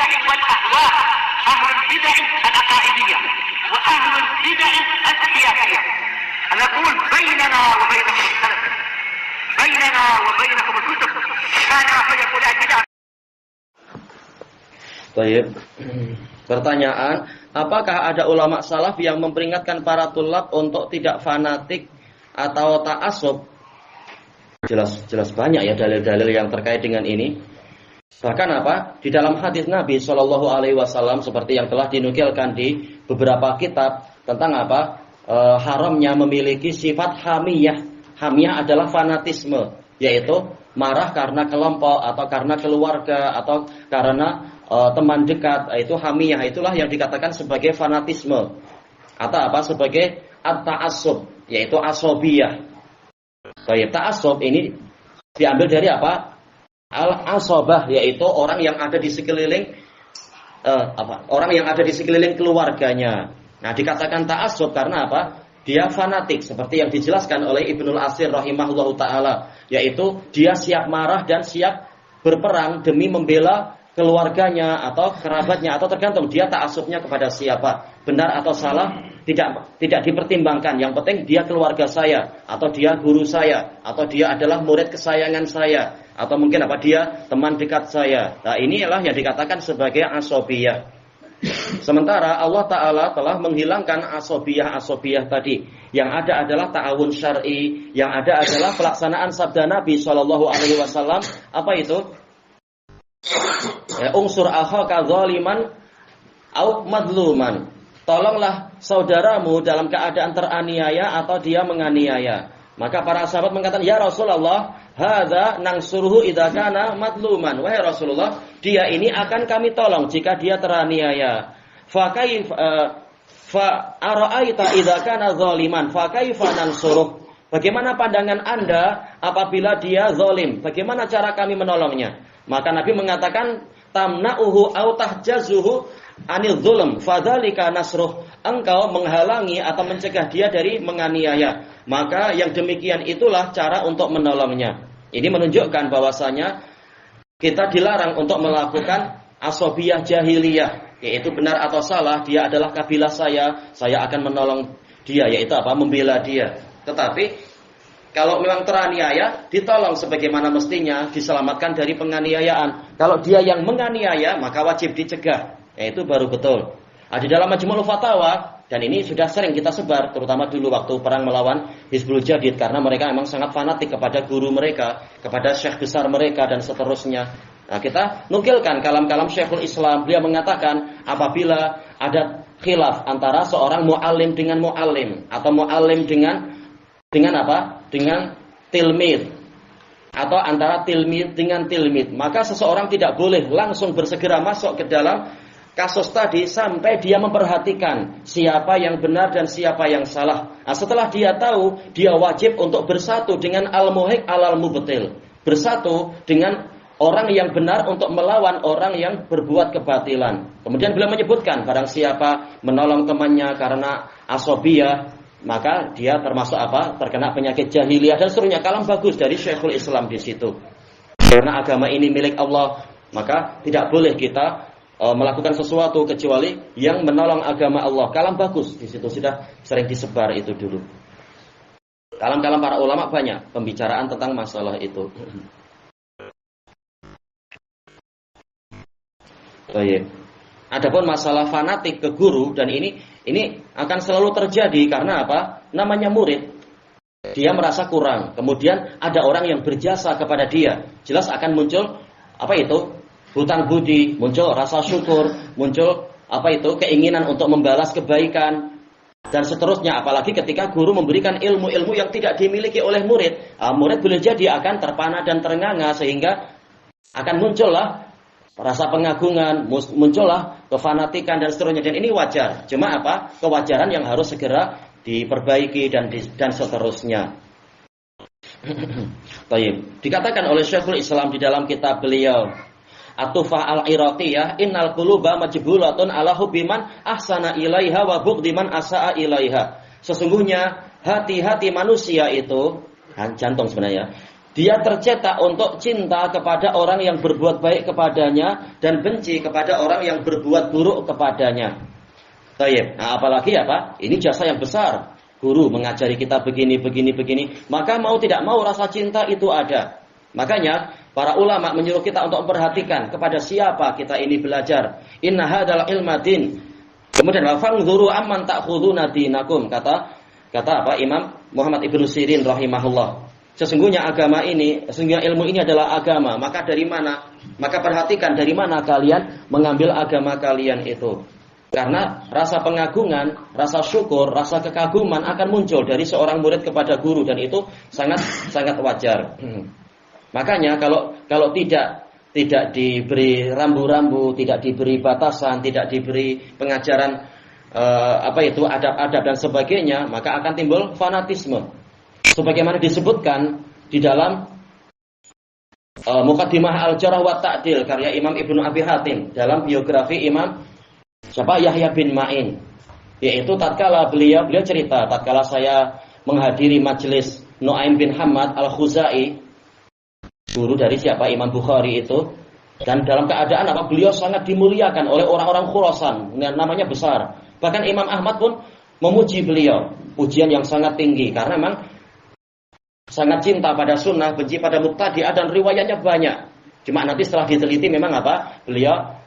البدع والأهواء، أهل البدع العقائدية وأهل البدع السياسية. نقول بيننا وبينكم السلف، بيننا وبينكم الكتب، كان فيقول البدع. Baik. Pertanyaan, apakah ada ulama salaf yang memperingatkan para tulab untuk tidak fanatik atau ta'assub? Jelas banyak ya dalil-dalil yang terkait dengan ini. Bahkan Di dalam hadis Nabi Shallallahu Alaihi Wasallam seperti yang telah dinukilkan di beberapa kitab tentang haramnya memiliki sifat hamiyah. Hamiyah adalah fanatisme, yaitu marah karena kelompok atau karena keluarga atau karena teman dekat. Itu hamiyah, itulah yang dikatakan sebagai fanatisme atau sebagai at-ta'assub, yaitu asobiyah. Baik, ta'assub ini diambil dari al-asobah, yaitu orang yang ada di sekeliling orang yang ada di sekeliling keluarganya. Nah, dikatakan ta'assub karena dia fanatik, seperti yang dijelaskan oleh Ibnul Asir rahimahullahu taala, yaitu dia siap marah dan siap berperang demi membela keluarganya atau kerabatnya, atau tergantung dia ta'assubnya kepada siapa, benar atau salah tidak dipertimbangkan. Yang penting dia keluarga saya, atau dia guru saya, atau dia adalah murid kesayangan saya, atau mungkin dia teman dekat saya. Nah, inilah yang dikatakan sebagai asobiyah. Sementara Allah Ta'ala telah menghilangkan asobiyah tadi. Yang ada adalah ta'awun syar'i, yang ada adalah pelaksanaan sabda Nabi Shallallahu Alaihi Wasallam. Apa itu? Unsur akhaka zaliman au madluman. Tolonglah saudaramu dalam keadaan teraniaya atau dia menganiaya. Maka para sahabat mengatakan, ya Rasulullah, hadza nangsuruhu idza kana madluman. Wahai Rasulullah, dia ini akan kami tolong jika dia teraniaya. Fa ara'aita idza kana zaliman, fa kaifa nansuruh? Bagaimana pandangan Anda apabila dia zalim? Bagaimana cara kami menolongnya? Maka Nabi mengatakan, tamna'uhu au tahjazuhu anil zulm, fadzalika nasruh. Engkau menghalangi atau mencegah dia dari menganiaya, maka yang demikian itulah cara untuk menolongnya. Ini menunjukkan bahwasanya kita dilarang untuk melakukan asobiyah jahiliyah, yaitu benar atau salah, dia adalah kabilah saya akan menolong dia, yaitu membela dia. Tetapi kalau memang teraniaya, ditolong sebagaimana mestinya, diselamatkan dari penganiayaan. Kalau dia yang menganiaya, maka wajib dicegah. Itu baru betul. Di dalam Majmu'ul Fatawa, dan ini sudah sering kita sebar, terutama dulu waktu perang melawan Hizbul Jadid, karena mereka memang sangat fanatik kepada guru mereka, kepada syekh besar mereka, dan seterusnya. Nah, kita nukilkan kalam-kalam Syekhul Islam. Beliau mengatakan, apabila ada khilaf antara seorang mu'alim dengan mu'alim, atau mu'alim dengan tilmid, atau antara tilmid dengan tilmid, maka seseorang tidak boleh langsung bersegera masuk ke dalam kasus tadi sampai dia memperhatikan siapa yang benar dan siapa yang salah. Nah, setelah dia tahu, dia wajib untuk bersatu dengan al-muhiq alal mubtil, bersatu dengan orang yang benar untuk melawan orang yang berbuat kebatilan. Kemudian beliau menyebutkan, barang siapa menolong temannya karena asobiyah, maka dia termasuk terkena penyakit jahiliyah dan seterusnya. Kalam bagus dari Syekhul Islam di situ. Karena agama ini milik Allah, maka tidak boleh kita melakukan sesuatu kecuali yang menolong agama Allah. Kalam bagus di situ sudah sering disebar itu dulu. Kalam-kalam para ulama banyak pembicaraan tentang masalah itu. Baik. Adapun masalah fanatik ke guru, dan ini akan selalu terjadi karena namanya murid. Dia merasa kurang, kemudian ada orang yang berjasa kepada dia, jelas akan muncul hutang budi, muncul rasa syukur, muncul keinginan untuk membalas kebaikan dan seterusnya. Apalagi ketika guru memberikan ilmu-ilmu yang tidak dimiliki oleh murid, murid boleh jadi akan terpana dan terengah-engah, sehingga akan muncullah rasa pengagungan, muncullah kefanatikan dan seterusnya. Dan ini wajar. Cuma kewajaran yang harus segera diperbaiki dan seterusnya. Baik. Dikatakan oleh Syekhul Islam di dalam kitab beliau At-Tuhfah Al-Iraqiyah, innal quluba majbulatun ala hubbiman ahsana ilaiha wa bughdiman asaa ilaiha. Sesungguhnya hati-hati manusia itu, jantung sebenarnya, dia tercetak untuk cinta kepada orang yang berbuat baik kepadanya dan benci kepada orang yang berbuat buruk kepadanya. Baik. Nah, apalagi apa? Ini jasa yang besar. Guru mengajari kita begini. Maka mau tidak mau rasa cinta itu ada. Makanya para ulama menyuruh kita untuk memperhatikan kepada siapa kita ini belajar. Inna hadzal ilma din. Kemudian fanzuru amman ta'khuduna dinakum. Kata apa? Imam Muhammad Ibnu Sirin rahimahullah. Sesungguhnya ilmu ini adalah agama. Maka dari mana? Maka perhatikan dari mana kalian mengambil agama kalian itu. Karena rasa pengagungan, rasa syukur, rasa kekaguman akan muncul dari seorang murid kepada guru dan itu sangat wajar. Makanya kalau tidak diberi rambu-rambu, tidak diberi batasan, tidak diberi pengajaran adab-adab dan sebagainya, maka akan timbul fanatisme. Sebagaimana disebutkan di dalam Muqaddimah Al-Jarh wa Ta'dil karya Imam Ibnu Abi Hatim dalam biografi Imam Yahya bin Ma'in, yaitu tatkala beliau cerita tatkala saya menghadiri majelis Nu'aim bin Hamad Al-Khuzai, guru dari siapa? Imam Bukhari itu, dan dalam keadaan beliau sangat dimuliakan oleh orang-orang Khurasan, namanya besar. Bahkan Imam Ahmad pun memuji beliau pujian yang sangat tinggi karena memang sangat cinta pada sunnah, benci pada mubtadi'ah dan riwayatnya banyak. Cuma nanti setelah diteliti memang beliau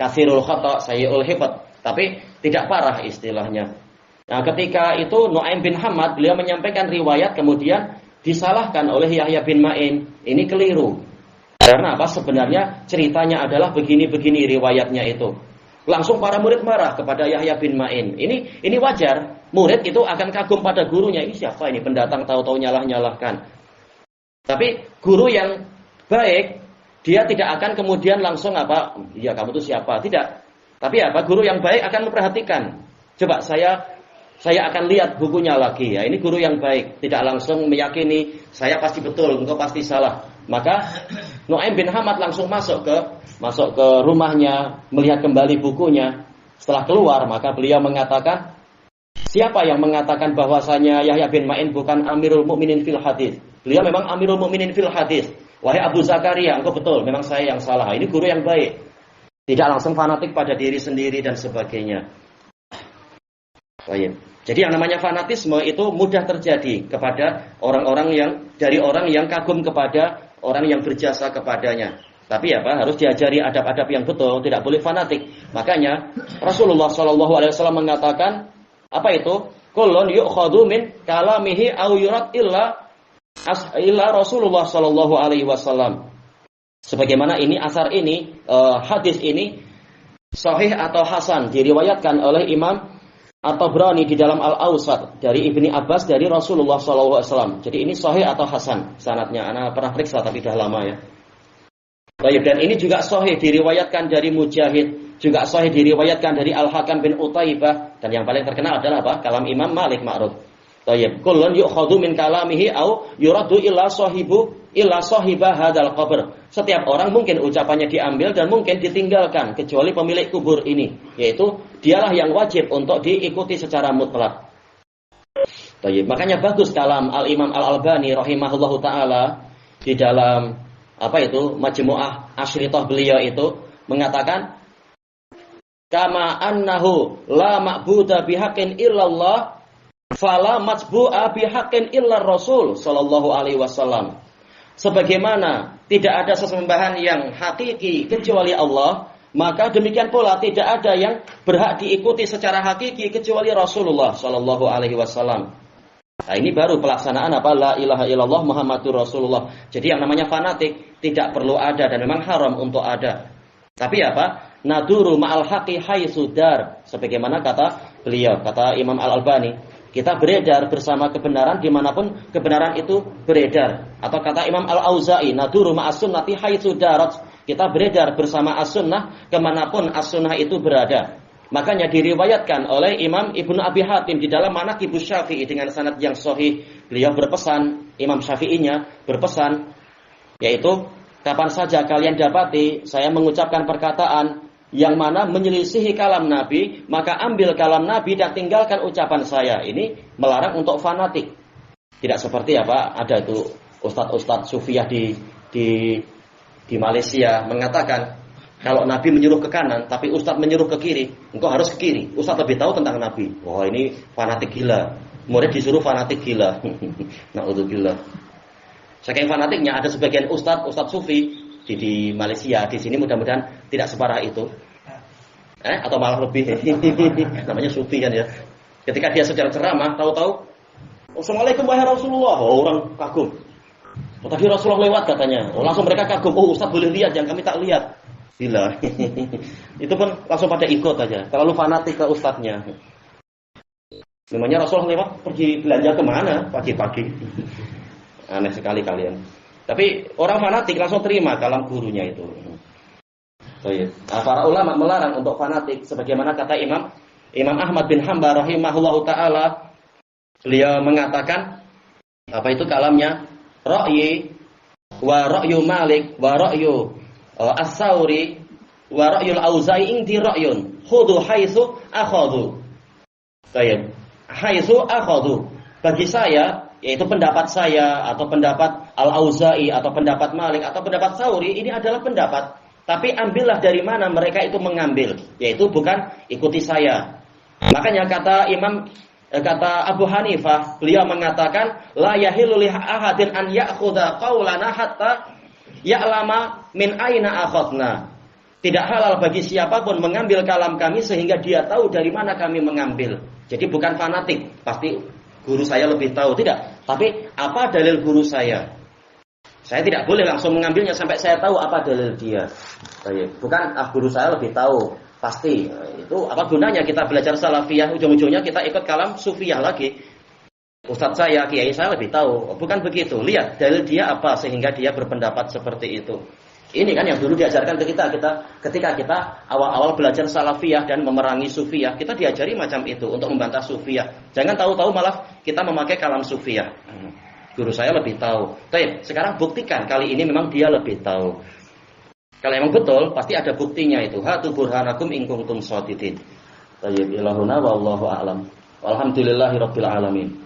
katsirul khata' sayyi'ul hifdz, tapi tidak parah istilahnya. Nah, ketika itu Nu'aim bin Hamad beliau menyampaikan riwayat kemudian disalahkan oleh Yahya bin Ma'in. Ini keliru. Karena sebenarnya ceritanya adalah begini-begini riwayatnya itu. Langsung para murid marah kepada Yahya bin Ma'in. Ini wajar. Murid itu akan kagum pada gurunya. Ini siapa ini pendatang tahu-tahu nyalahkan. Tapi guru yang baik, dia tidak akan kemudian langsung ya kamu itu siapa? Tidak. Tapi guru yang baik akan memperhatikan. Coba saya akan lihat bukunya lagi ya. Ini guru yang baik, tidak langsung meyakini saya pasti betul, engkau pasti salah. Maka Nu'aim bin Hamad langsung masuk ke rumahnya, melihat kembali bukunya. Setelah keluar, maka beliau mengatakan, siapa yang mengatakan bahwasanya Yahya bin Ma'in bukan Amirul Mukminin fil hadis? Beliau memang Amirul Mukminin fil hadis. Wahai Abu Zakaria, engkau betul, memang saya yang salah. Ini guru yang baik. Tidak langsung fanatik pada diri sendiri dan sebagainya. Baik. Jadi yang namanya fanatisme itu mudah terjadi kepada orang yang kagum kepada orang yang berjasa kepadanya. Tapi harus diajari adab-adab yang betul, tidak boleh fanatik. Makanya Rasulullah SAW mengatakan Kullun yu'khadhu min kalamihi aw yurad illa Rasulullah SAW. Sebagaimana asar ini, hadis ini sahih atau hasan diriwayatkan oleh Imam At-Tabrani di dalam Al-Awsat dari Ibni Abbas dari Rasulullah SAW. Jadi ini sahih atau hasan sanadnya. Ana pernah periksa tapi sudah lama ya. Baik, dan ini juga sahih diriwayatkan dari Mujahid, juga sahih diriwayatkan dari Al-Hakam bin Utaibah, dan yang paling terkenal adalah kalam Imam Malik ma'ruf. Tayyib, kullun yu'khadhu min kalamihi au yuradu illa sahibah hadzal qabr. Setiap orang mungkin ucapannya diambil dan mungkin ditinggalkan kecuali pemilik kubur ini, yaitu dialah yang wajib untuk diikuti secara mutlak. Tayyib, makanya bagus kalam Al-Imam Al-Albani rahimahullahu taala di dalam Majmu'ah Asyrithah beliau itu mengatakan kama annahu la ma'buda bihaqqin illallah fala matbu'a bihaqqin illar rasul sallallahu alaihi wasallam. Sebagaimana tidak ada sesembahan yang hakiki kecuali Allah, maka demikian pula tidak ada yang berhak diikuti secara hakiki kecuali Rasulullah sallallahu alaihi wasallam. Nah, ini baru pelaksanaan la ilaha illallah Muhammadur Rasulullah. Jadi yang namanya fanatik tidak perlu ada dan memang haram untuk ada. Tapi naduru ma'al haqi haitsu dar. Sebagaimana kata beliau, kata Imam Al-Albani, kita beredar bersama kebenaran dimanapun kebenaran itu beredar. Atau kata Imam Al-Auza'i, naduru ma'as sunnati haitsu darat. Kita beredar bersama as-sunnah kemanapun as-sunnah itu berada. Makanya diriwayatkan oleh Imam Ibnu Abi Hatim di dalam Manaqibus Syafi'i dengan sanad yang sahih. Beliau berpesan, Imam Syafi'inya berpesan, yaitu kapan saja kalian dapati saya mengucapkan perkataan yang mana menyelisihi kalam Nabi, maka ambil kalam Nabi dan tinggalkan ucapan saya. Ini melarang untuk fanatik. Tidak seperti ada itu Ustadz Sufiyah di Malaysia mengatakan kalau Nabi menyuruh ke kanan, tapi Ustadz menyuruh ke kiri, engkau harus ke kiri. Ustadz lebih tahu tentang Nabi. Wah, ini fanatik gila. Murid disuruh fanatik gila. Na'udzubillah. Saking fanatiknya ada sebagian Ustadz Sufi di Malaysia, di sini mudah-mudahan tidak separah itu. Atau malah lebih. Namanya Sufi kan ya. Ketika dia secara ceramah, tahu-tahu Assalamualaikum wahai Rasulullah. Oh, orang kagum. Oh, tadi Rasulullah lewat katanya. Oh, langsung mereka kagum. Oh, Ustaz boleh lihat yang kami tak lihat. Gila. Itu pun langsung pada ikut aja. Terlalu fanatik ke ustadznya. Memangnya Rasulullah lewat pergi belanja kemana pagi-pagi? Aneh sekali kalian. Tapi orang fanatik langsung terima kalam gurunya itu. Para ulama melarang untuk fanatik, sebagaimana kata Imam Ahmad bin Hanbal rahimahullahu taala. Beliau mengatakan apa itu kalamnya? Ra'yi wa ra'yu Malik wa ra'yu As-Sauri wa ra'yul Auza'i indi ra'yun khudu haitsu akhadhu. Baik. Haitsu akhadhu. Bagi saya, yaitu pendapat saya atau pendapat Al-Auza'i atau pendapat Malik atau pendapat Sauri, ini adalah pendapat. Tapi ambillah dari mana mereka itu mengambil, yaitu bukan ikuti saya. Makanya kata Abu Hanifah, beliau mengatakan la yahillu li ahadin an ya'khudha qaulana hatta ya'lama min aina akhadna. Tidak halal bagi siapapun mengambil kalam kami sehingga dia tahu dari mana kami mengambil. Jadi bukan fanatik, pasti guru saya lebih tahu, tidak. Tapi apa dalil guru saya? Saya tidak boleh langsung mengambilnya sampai saya tahu apa dalil dia. Bukan guru saya lebih tahu. Pasti itu apa gunanya kita belajar salafiyah, ujung-ujungnya kita ikut kalam sufiyah lagi. Ustadz saya, kiai saya lebih tahu. Bukan begitu. Lihat dalil dia apa sehingga dia berpendapat seperti itu. Ini kan yang dulu diajarkan ke kita ketika kita awal-awal belajar salafiyah dan memerangi sufiyah, kita diajari macam itu untuk membantah sufiyah. Jangan tahu-tahu malah kita memakai kalam sufiyah. Guru saya lebih tahu. Baik, sekarang buktikan kali ini memang dia lebih tahu. Kalau emang betul, pasti ada buktinya itu. Hatu burhanakum in kuntum shadiqin. Tayyib ilahuna wallahu a'lam. Walhamdulillahirabbil alamin.